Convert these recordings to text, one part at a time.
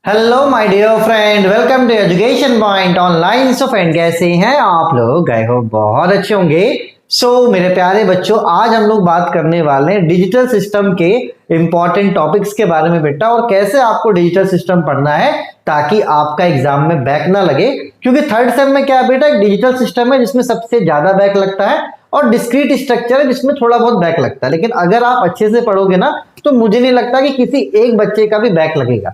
Hello my dear friend, welcome to education point online. So friend, कैसे हैं आप लोग? गए हो बहुत अच्छे होंगे। मेरे प्यारे बच्चों, आज हम लोग बात करने वाले हैं डिजिटल सिस्टम के इंपॉर्टेंट टॉपिक्स के बारे में बेटा, और कैसे आपको डिजिटल सिस्टम पढ़ना है ताकि आपका एग्जाम में बैक ना लगे। क्योंकि थर्ड सेम में क्या है बेटा, एक डिजिटल सिस्टम है जिसमें सबसे ज्यादा बैक लगता है और डिस्क्रीट स्ट्रक्चर है जिसमें थोड़ा बहुत बैक लगता है। लेकिन अगर आप अच्छे से पढ़ोगे ना तो मुझे नहीं लगता कि किसी एक बच्चे का भी बैक लगेगा।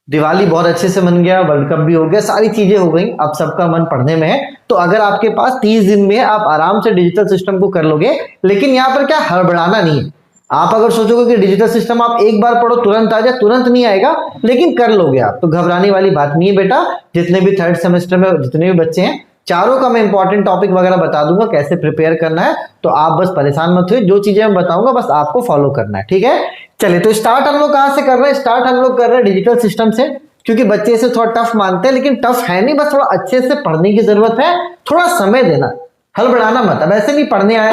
दिवाली बहुत अच्छे से मन गया, वर्ल्ड कप भी हो गया, सारी चीजें हो गई, अब सबका मन पढ़ने में है। तो अगर आपके पास 30 दिन में है, आप आराम से डिजिटल सिस्टम को कर लोगे। लेकिन यहाँ पर क्या, हड़बड़ाना नहीं है। आप अगर सोचोगे कि डिजिटल सिस्टम आप एक बार पढ़ो तुरंत आ जाए, तुरंत नहीं आएगा, लेकिन कर लोगे आप, तो घबराने वाली बात नहीं है बेटा। जितने भी थर्ड सेमेस्टर में जितने भी बच्चे हैं, चारों का मैं इंपॉर्टेंट टॉपिक वगैरह बता दूंगा कैसे प्रिपेयर करना है। तो आप बस परेशान मत हुए, जो चीजें मैं बताऊंगा बस आपको फॉलो करना है, ठीक है। चलिए, तो स्टार्ट हम लोग कहां से कर रहे हैं? स्टार्ट हम लोग कर रहे हैं डिजिटल सिस्टम से, क्योंकि बच्चे इसे थोड़ा टफ मानते हैं, लेकिन टफ है नहीं, बस थोड़ा अच्छे से पढ़ने की जरूरत है। थोड़ा समय देना, हड़बड़ाना मत। अब ऐसे नहीं पढ़ने आया,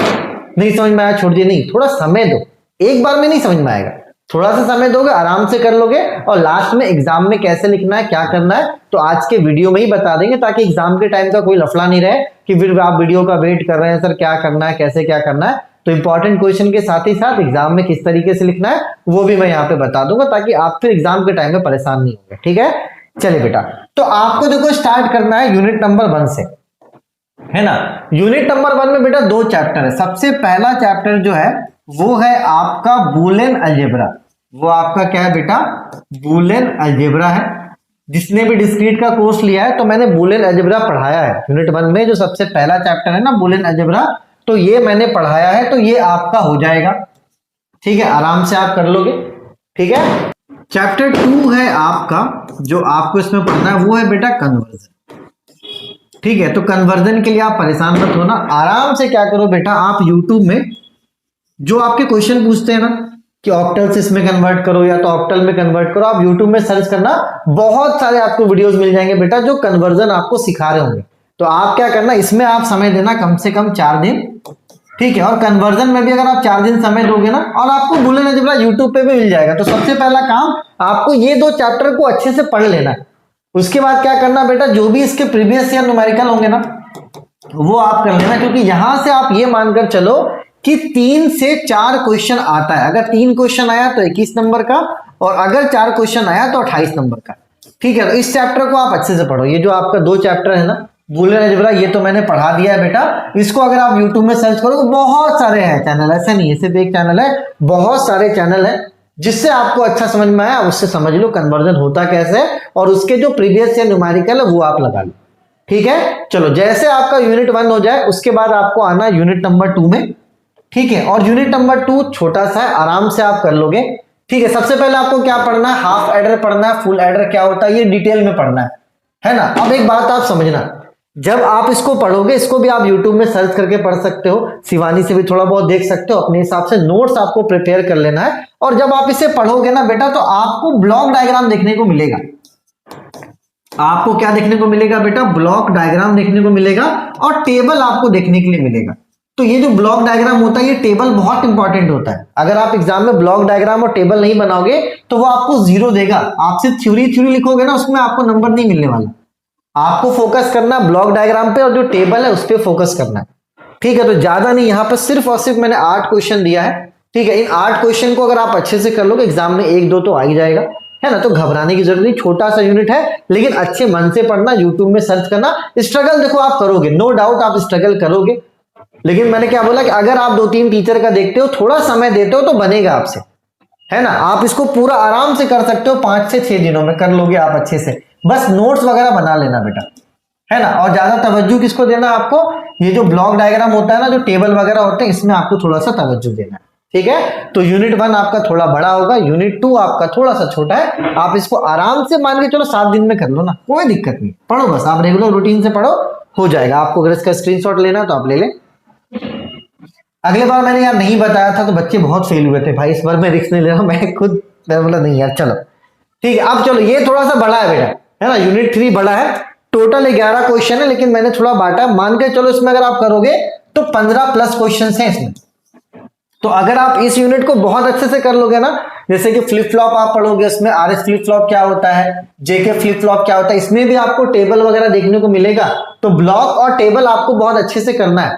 नहीं समझ में आया छोड़ दिए, नहीं, थोड़ा समय दो। एक बार में नहीं समझ में आएगा, थोड़ा सा समय दोगे आराम से कर लोगे। और लास्ट में एग्जाम में कैसे लिखना है, क्या करना है, तो आज के वीडियो में ही बता देंगे, ताकि एग्जाम के टाइम का कोई लफड़ा नहीं रहे कि फिर आप वीडियो का वेट कर रहे हैं, सर क्या करना है, कैसे क्या करना है। तो इंपॉर्टेंट क्वेश्चन के साथ ही साथ एग्जाम में किस तरीके से लिखना है वो भी मैं यहाँ पे बता दूंगा, ताकि आप फिर एग्जाम के टाइम में परेशान नहीं होंगे, ठीक है। चलिए बेटा, तो आपको देखो स्टार्ट करना है यूनिट नंबर 1 से, है ना। यूनिट नंबर 1 में बेटा 2 चैप्टर है। सबसे पहला चैप्टर जो है वो है आपका बूलियन अलजेब्रा। वो आपका क्या है बेटा? बूलियन अलजेब्रा है। जिसने भी डिस्क्रीट का कोर्स लिया है तो मैंने बूलियन अलजेब्रा पढ़ाया है यूनिट 1 में। जो सबसे पहला चैप्टर है ना बूलियन अलजेब्रा, तो ये मैंने पढ़ाया है, तो ये आपका हो जाएगा, ठीक है। आराम से आप कर लोगे, ठीक है। चैप्टर 2 है आपका, जो आपको इसमें पढ़ना है वो है बेटा कन्वर्जन, ठीक है। तो कन्वर्जन के लिए आप परेशान मत होना, आराम से क्या करो बेटा, आप यूट्यूब में जो आपके क्वेश्चन पूछते हैं ना कि ऑक्टल से इसमें कन्वर्ट करो या तो ऑक्टल में कन्वर्ट करो, आप यूट्यूब में सर्च करना, बहुत सारे आपको वीडियोस मिल जाएंगे बेटा जो कन्वर्जन आपको सिखा रहे होंगे। तो आप क्या करना, इसमें आप समय देना कम से कम 4 दिन, ठीक है। और कन्वर्जन में भी अगर आप 4 दिन समय दोगे ना, और आपको बूलियन अलजेब्रा यूट्यूब पे भी मिल जाएगा। तो सबसे पहला काम आपको ये 2 चैप्टर को अच्छे से पढ़ लेना है। उसके बाद क्या करना बेटा, जो भी इसके प्रीवियस ईयर न्यूमेरिकल होंगे ना वो आप कर लेना, क्योंकि यहां से आप ये मानकर चलो कि 3 से 4 क्वेश्चन आता है। अगर 3 क्वेश्चन आया तो 21 नंबर का, और अगर 4 क्वेश्चन आया तो 28 नंबर का, ठीक है। तो इस चैप्टर को आप अच्छे से पढ़ो। ये जो आपका 2 चैप्टर है ना बूलियन अलजेब्रा, ये तो मैंने पढ़ा दिया है बेटा। इसको अगर आप यूट्यूब में सर्च करो तो बहुत सारे हैं चैनल, ऐसे नहीं है सिर्फ एक चैनल है, बहुत सारे चैनल है। जिससे आपको अच्छा समझ में आया उससे समझ लो कन्वर्जन होता कैसे, और उसके जो प्रीवियस ईयर न्यूमेरिकल है वो आप लगा लो, ठीक है। चलो, जैसे आपका यूनिट 1 हो जाए उसके बाद आपको आना यूनिट नंबर 2 में, ठीक है। और यूनिट नंबर 2 छोटा सा है, आराम से आप कर लोगे, ठीक है। सबसे पहले आपको क्या पढ़ना है, हाफ एडर पढ़ना है, फुल एडर क्या होता है ये डिटेल में पढ़ना है ना। अब एक बात आप समझना, जब आप इसको पढ़ोगे, इसको भी आप यूट्यूब में सर्च करके पढ़ सकते हो, शिवानी से भी थोड़ा बहुत देख सकते हो, अपने हिसाब से नोट्स आपको प्रिपेयर कर लेना है। और जब आप इसे पढ़ोगे ना बेटा, तो आपको ब्लॉक डायग्राम देखने को मिलेगा। आपको क्या देखने को मिलेगा बेटा? ब्लॉक डायग्राम देखने को मिलेगा, और टेबल आपको देखने के लिए मिलेगा। तो ये जो ब्लॉक डायग्राम होता है, ये टेबल बहुत इंपॉर्टेंट होता है। अगर आप एग्जाम में ब्लॉक डायग्राम और टेबल नहीं बनाओगे तो वो आपको 0 देगा। आप सिर्फ थ्योरी लिखोगे ना, उसमें आपको नंबर नहीं मिलने वाला। आपको फोकस करना ब्लॉक डायग्राम पे, और जो टेबल है उस पर फोकस करना है, ठीक है। तो ज्यादा नहीं, यहाँ पर सिर्फ और सिर्फ मैंने 8 क्वेश्चन दिया है, ठीक है। इन 8 क्वेश्चन को अगर आप अच्छे से कर लोगे, एग्जाम में 1-2 तो आ ही जाएगा, है ना। तो घबराने की जरूरत नहीं, छोटा सा यूनिट है, लेकिन अच्छे मन से पढ़ना, यूट्यूब में सर्च करना। स्ट्रगल देखो आप करोगे, नो डाउट आप स्ट्रगल करोगे, लेकिन मैंने क्या बोला कि अगर आप 2-3 टीचर का देखते हो, थोड़ा समय देते हो, तो बनेगा आपसे, है ना। आप इसको पूरा आराम से कर सकते हो, 5 से 6 दिनों में कर लोगे आप अच्छे से। बस नोट्स वगैरह बना लेना बेटा, है ना। और ज्यादा तवज्जो किसको देना आपको, ये जो ब्लॉक डायग्राम होता है ना, जो टेबल वगैरह होते हैं, इसमें आपको थोड़ा सा तवज्जो देना है, ठीक है। तो यूनिट 1 आपका थोड़ा बड़ा होगा, यूनिट 2 आपका थोड़ा सा छोटा है। आप इसको आराम से मान के चलो 7 दिन में कर लो ना, कोई दिक्कत नहीं। पढ़ो बस, आप रेगुलर रूटीन से पढ़ो, हो जाएगा। आपको अगर इसका स्क्रीनशॉट लेना तो आप ले लें। अगले बार मैंने यार नहीं बताया था तो बच्चे बहुत फेल हुए थे भाई, इस बार मैं रिस्क नहीं ले रहा, मैं खुद मैं बोला नहीं यार चलो ठीक है। अब चलो, ये थोड़ा सा बड़ा है बेटा, है ना। यूनिट 3 बड़ा है, टोटल 11 क्वेश्चन है, लेकिन मैंने थोड़ा बांटा। मान के चलो इसमें अगर आप करोगे तो 15+ क्वेश्चन हैं इसमें, तो अगर आप इस यूनिट को बहुत अच्छे से कर लोगे ना, जैसे कि फ्लिप फ्लॉप आप पढ़ोगे, उसमें आरएस फ्लिप फ्लॉप क्या होता है, जेके फ्लिप फ्लॉप क्या होता है, इसमें भी आपको टेबल वगैरह देखने को मिलेगा। तो ब्लॉक और टेबल आपको बहुत अच्छे से करना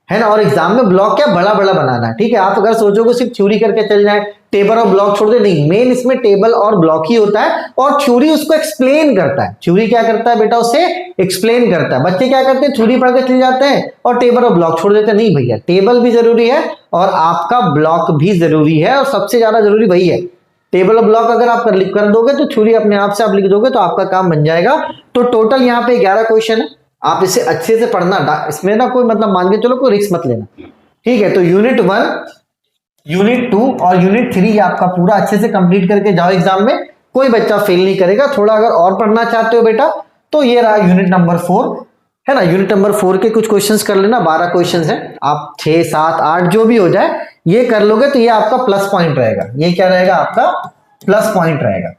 है ना। और एग्जाम में ब्लॉक क्या बड़ा बड़ा बनाना है, ठीक है। आप अगर सोचोगे सिर्फ थ्योरी करके चल जाए, टेबल और ब्लॉक छोड़ दे, नहीं, मेन इसमें टेबल और ब्लॉक ही होता है, और थ्योरी उसको एक्सप्लेन करता है। थ्योरी क्या करता है बेटा, उसे एक्सप्लेन करता है। बच्चे क्या करते हैं, थ्योरी पढ़ के चले जाते हैं और टेबल और ब्लॉक छोड़ देते हैं। नहीं भैया, टेबल भी जरूरी है और आपका ब्लॉक भी जरूरी है, और सबसे ज्यादा जरूरी वही है। टेबल और ब्लॉक अगर आप कर दोगे तो थ्योरी अपने आप से आप लिख दोगे, तो आपका काम बन जाएगा। तो टोटल यहाँ पे 11 क्वेश्चन है, आप इसे अच्छे से पढ़ना। इसमें ना कोई मतलब मान के चलो कोई रिस्क मत लेना, ठीक है। तो यूनिट 1, यूनिट 2 और यूनिट 3 आपका पूरा अच्छे से कंप्लीट करके जाओ एग्जाम में, कोई बच्चा फेल नहीं करेगा। थोड़ा अगर और पढ़ना चाहते हो बेटा, तो ये रहा यूनिट नंबर 4, है ना। यूनिट नंबर 4 के कुछ क्वेश्चंस कर लेना, 12 क्वेश्चंस है, आप 6, 7, 8 जो भी हो जाए ये कर लोगे तो ये आपका प्लस पॉइंट रहेगा। ये क्या रहेगा, आपका प्लस पॉइंट रहेगा,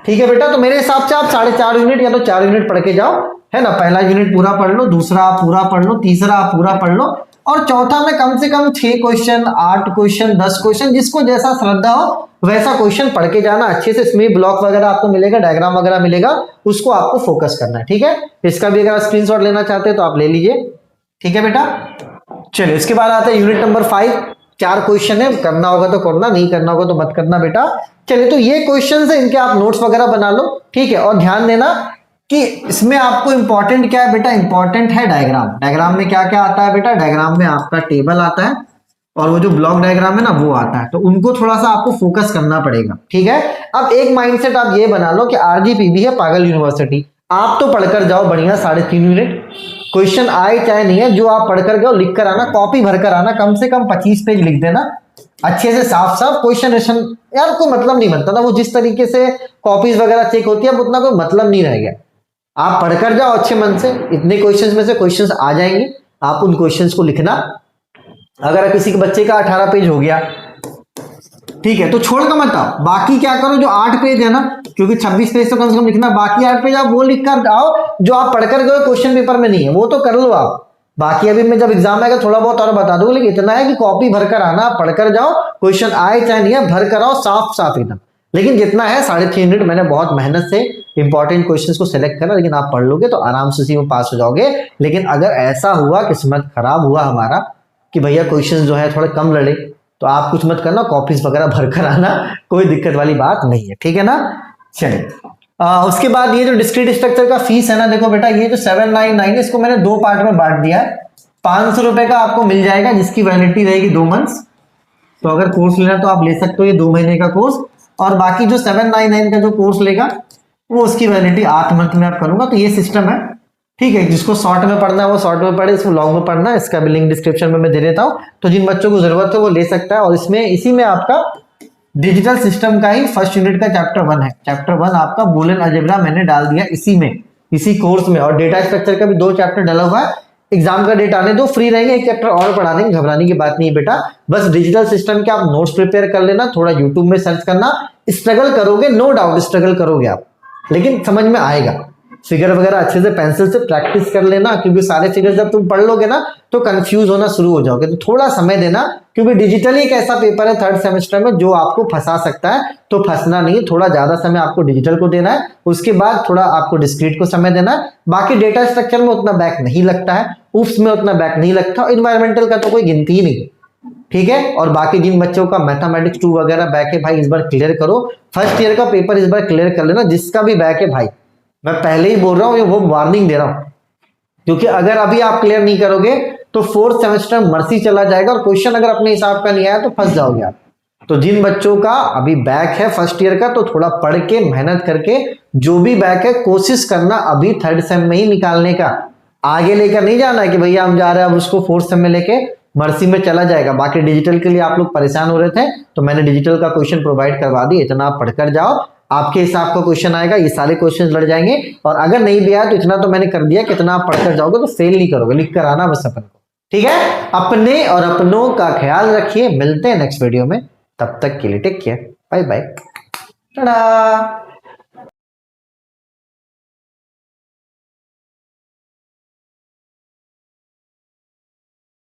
ठीक है बेटा। तो मेरे हिसाब से आप 4.5 यूनिट या तो 4 यूनिट पढ़ के जाओ, है ना। पहला यूनिट पूरा पढ़ लो, दूसरा आप पूरा पढ़ लो, तीसरा आप पूरा पढ़ लो, और चौथा में कम से कम 6 क्वेश्चन, 8 क्वेश्चन, 10 क्वेश्चन, जिसको जैसा श्रद्धा हो वैसा क्वेश्चन पढ़ के जाना अच्छे से। इसमें ब्लॉक वगैरह आपको मिलेगा, डायग्राम वगैरह मिलेगा, उसको आपको फोकस करना है, ठीक है। इसका भी अगर स्क्रीनशॉट लेना चाहते हैं तो आप ले लीजिए, ठीक है बेटा। चलिए इसके बाद आता है यूनिट नंबर 5, 4 क्वेश्चन है, करना होगा तो करना, नहीं करना होगा तो मत करना बेटा। चलिए, तो ये क्वेश्चन है, इनके आप नोट्स वगैरह बना लो, ठीक है। और ध्यान देना कि इसमें आपको इंपॉर्टेंट क्या है बेटा, इंपॉर्टेंट है डायग्राम। डायग्राम में क्या क्या आता है बेटा, डायग्राम में आपका टेबल आता है और वो जो ब्लॉक डायग्राम है ना वो आता है, तो उनको थोड़ा सा आपको फोकस करना पड़ेगा, ठीक है। अब एक माइंडसेट आप ये बना लो कि आरजीपीवी है पागल यूनिवर्सिटी, आप तो पढ़कर जाओ बढ़िया 3.5 यूनिट, क्वेश्चन आए चाहे नहीं है, जो आप पढ़कर गए लिख कर आना, कॉपी भरकर आना, कम से कम 25 पेज लिख देना अच्छे से, साफ साफ क्वेश्चन यार कोई मतलब नहीं बनता ना वो, जिस तरीके से कॉपीज वगैरह चेक होती है अब उतना कोई मतलब नहीं रह गया। आप पढ़कर जाओ अच्छे मन से, इतने क्वेश्चंस में से क्वेश्चंस आ जाएंगे, आप उन क्वेश्चंस को लिखना। अगर किसी के बच्चे का 18 पेज हो गया, ठीक है, तो छोड़ कर मत आओ, बाकी क्या करो, जो 8 पेज है ना, क्योंकि 26 पेज तो कम से कम लिखना, बाकी 8 पेज आप वो लिख कर आओ जो आप पढ़कर गए क्वेश्चन पेपर में नहीं है, वो तो कर लो आप। बाकी अभी मैं जब एग्जाम आएगा थोड़ा बहुत और बता दूंगा, लेकिन इतना है कि कॉपी भरकर आना, पढ़कर जाओ, क्वेश्चन आए चाहे नहीं है भर कर आओ, साफ साफ एकदम। लेकिन जितना है 3.5 यूनिट मैंने बहुत मेहनत से इंपॉर्टेंट क्वेश्चंस को सिलेक्ट करा, लेकिन आप पढ़ लोगे तो आराम से उसी में पास हो जाओगे। लेकिन अगर ऐसा हुआ, किस्मत खराब हुआ हमारा कि भैया क्वेश्चंस जो है थोड़े कम लड़े, तो आप कुछ मत करना, कॉपीज वगैरह भर कर आना, कोई दिक्कत वाली बात नहीं है, ठीक है ना। चलिए उसके बाद ये जो डिस्क्रीट स्ट्रक्चर का फीस है ना, देखो बेटा ये जो 799 है, इसको मैंने 2 पार्ट में बांट दिया है। 500 रुपए का आपको मिल जाएगा, जिसकी वैलिडिटी रहेगी 2 मंथ्स। तो अगर कोर्स लेना तो आप ले सकते हो, ये 2 महीने का कोर्स। और बाकी जो 799 का जो कोर्स लेगा वो उसकी वैलिडिटी 8 मंथ में आप करूंगा। तो ये सिस्टम है, ठीक है। जिसको शॉर्ट में पढ़ना है वो शॉर्ट में पढ़े, इसको लॉन्ग में पढ़ना है, इसका भी लिंक डिस्क्रिप्शन में मैं दे देता हूँ। तो जिन बच्चों को जरूरत है वो ले सकता है। और इसमें इसी में आपका डिजिटल सिस्टम का ही फर्स्ट यूनिट का चैप्टर 1 है। चैप्टर 1 आपका बूलियन अलजेब्रा मैंने डाल दिया इसी में, इसी कोर्स में। और डेटा स्ट्रक्चर का भी 2 चैप्टर डाला हुआ है। एग्जाम का डेट आने दो, फ्री रहेंगे, 1 चैप्टर और पढ़ा देंगे, घबराने की बात नहीं बेटा। बस डिजिटल सिस्टम के आप नोट्स प्रिपेयर कर लेना, थोड़ा यूट्यूब में सर्च करना, स्ट्रगल करोगे, नो डाउट स्ट्रगल करोगे आप, लेकिन समझ में आएगा। फिगर वगैरह अच्छे से पेंसिल से प्रैक्टिस कर लेना, क्योंकि सारे फिगर जब तुम पढ़ लोगे ना तो कंफ्यूज होना शुरू हो जाओगे। तो थोड़ा समय देना, क्योंकि डिजिटली एक ऐसा पेपर है 3rd सेमेस्टर में जो आपको फंसा सकता है। तो फंसना नहीं, थोड़ा ज्यादा समय आपको डिजिटल को देना है, उसके बाद थोड़ा आपको डिस्क्रीट को समय देना है। बाकी डेटा स्ट्रक्चर में उतना बैक नहीं लगता है, उफ्स में उतना बैक नहीं लगता, इन्वायरमेंटल का तो कोई गिनती ही नहीं, ठीक है। और बाकी जिन बच्चों का मैथमेटिक्स 2 वगैरह बैक है भाई, इस बार क्लियर करो, फर्स्ट ईयर का पेपर इस बार क्लियर कर लेना। जिसका भी बैक है भाई, मैं पहले ही बोल रहा हूं, वो वार्निंग दे रहा हूं, क्योंकि अगर अभी आप क्लियर नहीं करोगे तो 4th सेमेस्टर मर्सी चला जाएगा, और क्वेश्चन अगर अपने हिसाब का नहीं आया तो फंस जाओगे आप। तो जिन बच्चों का अभी बैक है फर्स्ट ईयर का, तो थोड़ा पढ़ के मेहनत करके जो भी बैक है कोशिश करना अभी 3rd सेम में ही निकालने का। आगे लेकर नहीं जाना है कि भैया हम जा रहे हैं अब उसको 4th सेम में लेके मर्सी में चला जाएगा। बाकी डिजिटल के लिए आप लोग परेशान हो रहे थे, तो मैंने डिजिटल का क्वेश्चन प्रोवाइड करवा दिया, इतना आप पढ़कर जाओ, आपके हिसाब का क्वेश्चन आएगा, ये सारे क्वेश्चन लड़ जाएंगे। और अगर नहीं भी आया तो इतना तो मैंने कर दिया, कितना आप पढ़कर जाओगे तो फेल नहीं करोगे, लिख कर आना बस अपन को, ठीक है। अपने और अपनों का ख्याल रखिए, मिलते हैं नेक्स्ट वीडियो में, तब तक के लिए take care, bye bye, Tata.